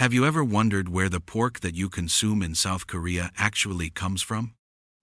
Have you ever wondered where the pork that you consume in South Korea actually comes from?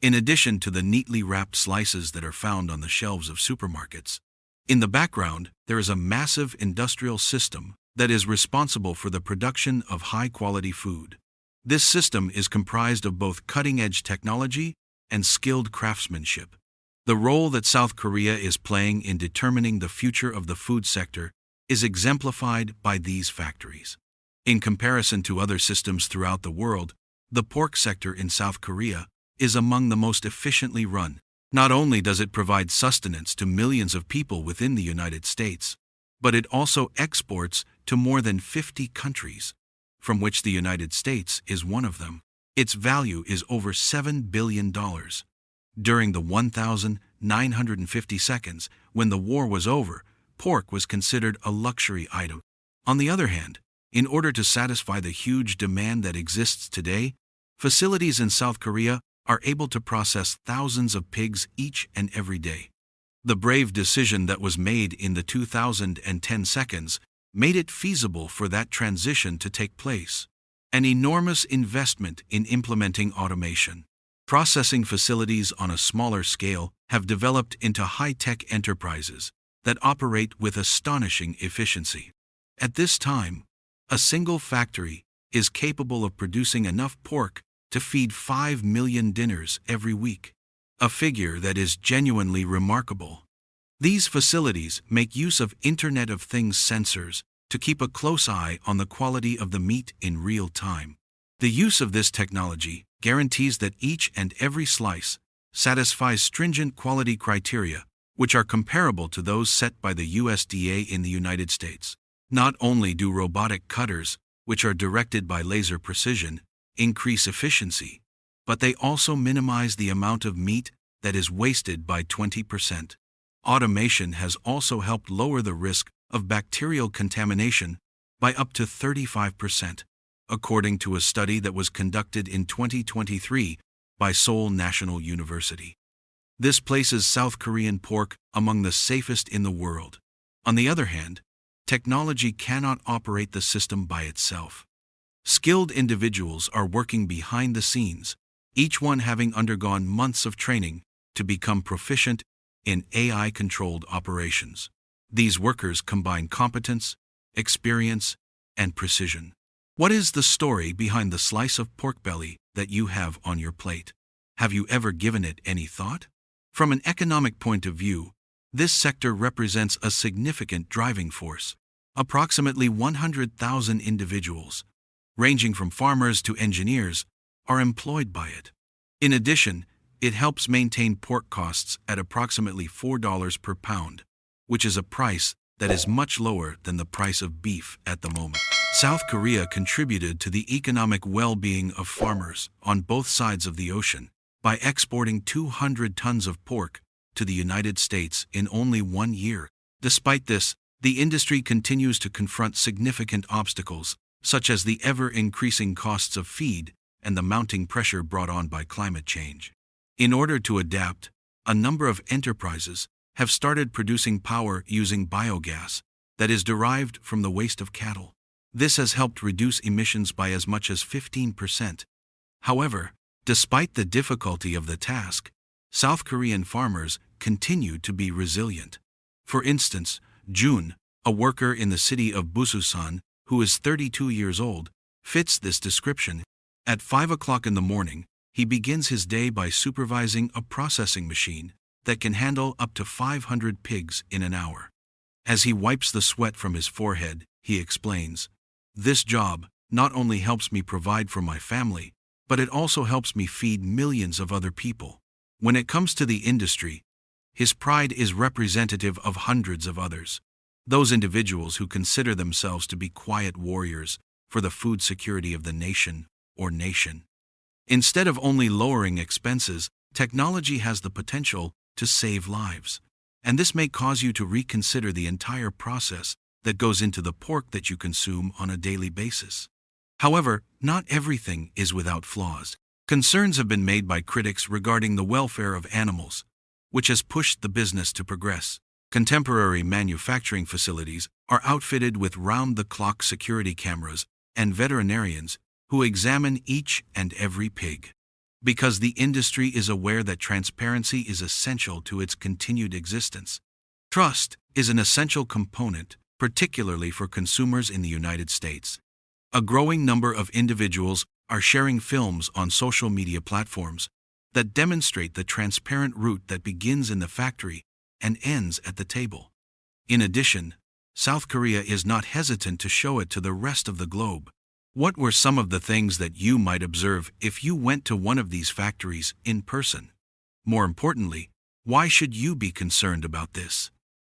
In addition to the neatly wrapped slices that are found on the shelves of supermarkets, in the background there is a massive industrial system that is responsible for the production of high-quality food. This system is comprised of both cutting-edge technology and skilled craftsmanship. The role that South Korea is playing in determining the future of the food sector is exemplified by these factories. In comparison to other systems throughout the world, the pork sector in South Korea is among the most efficiently run. Not only does it provide sustenance to millions of people within the United States, but it also exports to more than 50 countries, from which the United States is one of them. Its value is over $7 billion. During the 1,950 seconds when the war was over, pork was considered a luxury item. On the other hand, in order to satisfy the huge demand that exists today, facilities in South Korea are able to process thousands of pigs each and every day. The brave decision that was made in the 2010 seconds made it feasible for that transition to take place. An enormous investment in implementing automation. Processing facilities on a smaller scale have developed into high-tech enterprises that operate with astonishing efficiency. At this time, a single factory is capable of producing enough pork to feed 5 million dinners every week, a figure that is genuinely remarkable. These facilities make use of Internet of Things sensors to keep a close eye on the quality of the meat in real time. The use of this technology guarantees that each and every slice satisfies stringent quality criteria, which are comparable to those set by the USDA in the United States. Not only do robotic cutters, which are directed by laser precision, increase efficiency, but they also minimize the amount of meat that is wasted by 20%. Automation has also helped lower the risk of bacterial contamination by up to 35%, according to a study that was conducted in 2023 by Seoul National University. This places South Korean pork among the safest in the world. On the other hand, technology cannot operate the system by itself. Skilled individuals are working behind the scenes, each one having undergone months of training to become proficient in AI-controlled operations. These workers combine competence, experience, and precision. What is the story behind the slice of pork belly that you have on your plate? Have you ever given it any thought? From an economic point of view, this sector represents a significant driving force. Approximately 100,000 individuals, ranging from farmers to engineers, are employed by it. In addition, it helps maintain pork costs at approximately $4 per pound, which is a price that is much lower than the price of beef at the moment. South Korea contributed to the economic well-being of farmers on both sides of the ocean by exporting 200 tons of pork to the United States in only 1 year. Despite this, the industry continues to confront significant obstacles, such as the ever-increasing costs of feed and the mounting pressure brought on by climate change. In order to adapt, a number of enterprises have started producing power using biogas that is derived from the waste of cattle. This has helped reduce emissions by as much as 15%. However, despite the difficulty of the task, South Korean farmers continue to be resilient. For instance, Jun, a worker in the city of Bususan, who is 32 years old, fits this description. At 5 o'clock in the morning, he begins his day by supervising a processing machine that can handle up to 500 pigs in an hour. As he wipes the sweat from his forehead, he explains, "This job not only helps me provide for my family, but it also helps me feed millions of other people." When it comes to the industry, his pride is representative of hundreds of others, those individuals who consider themselves to be quiet warriors for the food security of the nation or nation. Instead of only lowering expenses, technology has the potential to save lives. And this may cause you to reconsider the entire process that goes into the pork that you consume on a daily basis. However, not everything is without flaws. Concerns have been made by critics regarding the welfare of animals, which has pushed the business to progress. Contemporary manufacturing facilities are outfitted with round-the-clock security cameras and veterinarians who examine each and every pig. Because the industry is aware that transparency is essential to its continued existence. Trust is an essential component, particularly for consumers in the United States. A growing number of individuals are sharing films on social media platforms that demonstrate the transparent route that begins in the factory and ends at the table. In addition, South Korea is not hesitant to show it to the rest of the globe. What were some of the things that you might observe if you went to one of these factories in person? More importantly, why should you be concerned about this?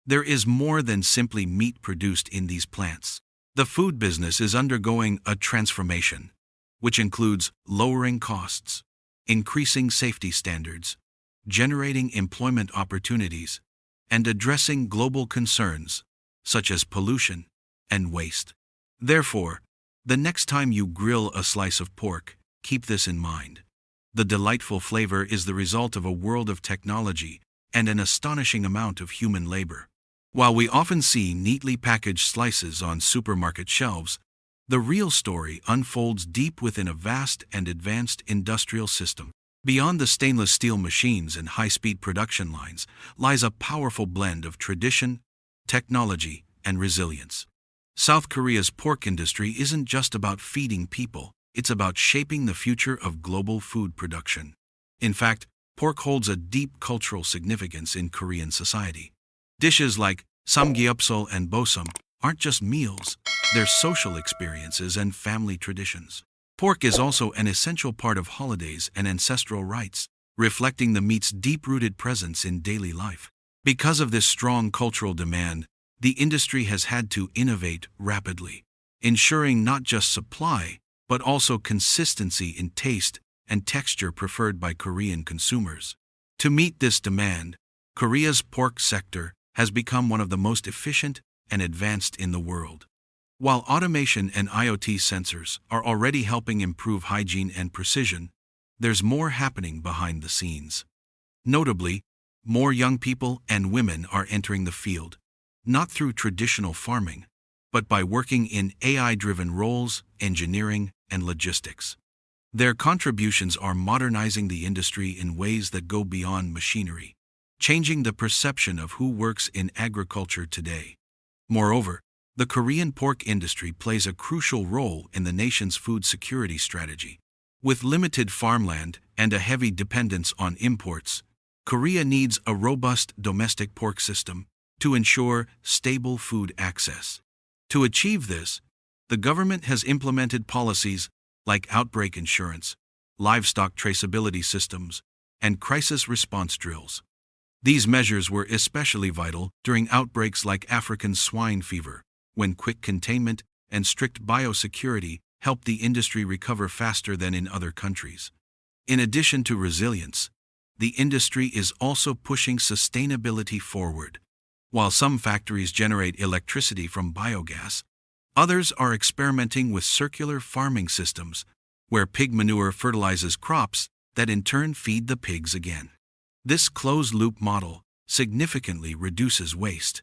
There is more than simply meat produced in these plants. The food business is undergoing a transformation, which includes lowering costs, increasing safety standards, generating employment opportunities, and addressing global concerns, such as pollution and waste. Therefore, the next time you grill a slice of pork, keep this in mind. The delightful flavor is the result of a world of technology and an astonishing amount of human labor. While we often see neatly packaged slices on supermarket shelves, the real story unfolds deep within a vast and advanced industrial system. Beyond the stainless steel machines and high-speed production lines lies a powerful blend of tradition, technology, and resilience. South Korea's pork industry isn't just about feeding people, it's about shaping the future of global food production. In fact, pork holds a deep cultural significance in Korean society. Dishes like samgyeopsal and boseum aren't just meals, they're social experiences and family traditions. Pork is also an essential part of holidays and ancestral rites, reflecting the meat's deep-rooted presence in daily life. Because of this strong cultural demand, the industry has had to innovate rapidly, ensuring not just supply, but also consistency in taste and texture preferred by Korean consumers. To meet this demand, Korea's pork sector has become one of the most efficient and advanced in the world. While automation and IoT sensors are already helping improve hygiene and precision, there's more happening behind the scenes. Notably, more young people and women are entering the field, not through traditional farming, but by working in AI-driven roles, engineering, and logistics. Their contributions are modernizing the industry in ways that go beyond machinery, changing the perception of who works in agriculture today. Moreover, the Korean pork industry plays a crucial role in the nation's food security strategy. With limited farmland and a heavy dependence on imports, Korea needs a robust domestic pork system to ensure stable food access. To achieve this, the government has implemented policies like outbreak insurance, livestock traceability systems, and crisis response drills. These measures were especially vital during outbreaks like African swine fever, when quick containment and strict biosecurity helped the industry recover faster than in other countries. In addition to resilience, the industry is also pushing sustainability forward. While some factories generate electricity from biogas, others are experimenting with circular farming systems, where pig manure fertilizes crops that in turn feed the pigs again. This closed-loop model significantly reduces waste.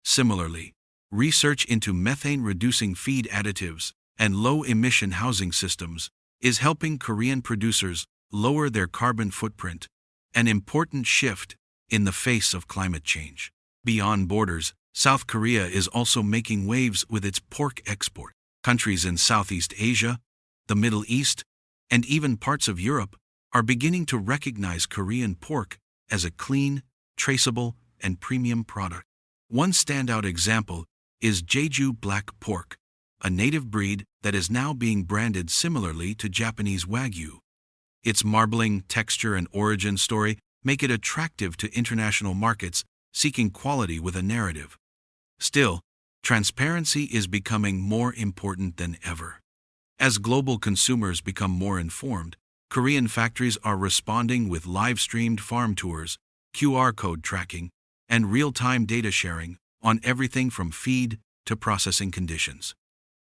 Similarly, research into methane-reducing feed additives and low-emission housing systems is helping Korean producers lower their carbon footprint, an important shift in the face of climate change. Beyond borders, South Korea is also making waves with its pork export. Countries in Southeast Asia, the Middle East, and even parts of Europe are beginning to recognize Korean pork as a clean, traceable, and premium product. One standout example is Jeju Black Pork, a native breed that is now being branded similarly to Japanese Wagyu. Its marbling texture and origin story make it attractive to international markets seeking quality with a narrative. Still, transparency is becoming more important than ever. As global consumers become more informed, Korean factories are responding with live-streamed farm tours, QR code tracking, and real-time data sharing on everything from feed to processing conditions.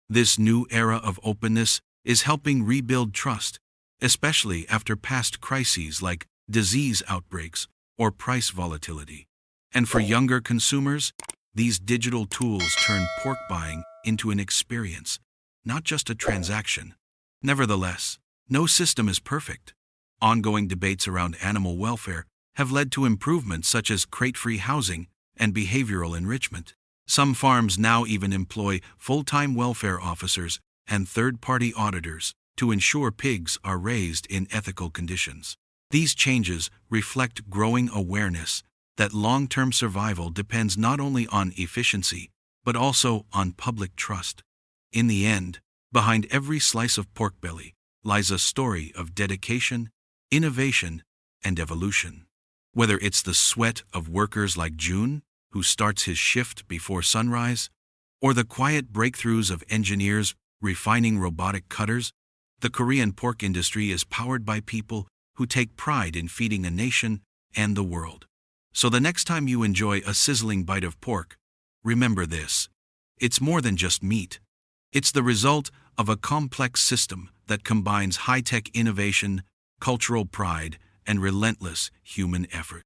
This new era of openness is helping rebuild trust, especially after past crises like disease outbreaks or price volatility. And for younger consumers, these digital tools turn pork buying into an experience, not just a transaction. Nevertheless, no system is perfect. Ongoing debates around animal welfare have led to improvements such as crate-free housing and behavioral enrichment. Some farms now even employ full-time welfare officers and third-party auditors to ensure pigs are raised in ethical conditions. These changes reflect growing awareness that long-term survival depends not only on efficiency, but also on public trust. In the end, behind every slice of pork belly lies a story of dedication, innovation, and evolution. Whether it's the sweat of workers like June, who starts his shift before sunrise, or the quiet breakthroughs of engineers refining robotic cutters, the Korean pork industry is powered by people who take pride in feeding a nation and the world. So the next time you enjoy a sizzling bite of pork, remember this: it's more than just meat. It's the result of a complex system that combines high-tech innovation, cultural pride, and relentless human effort.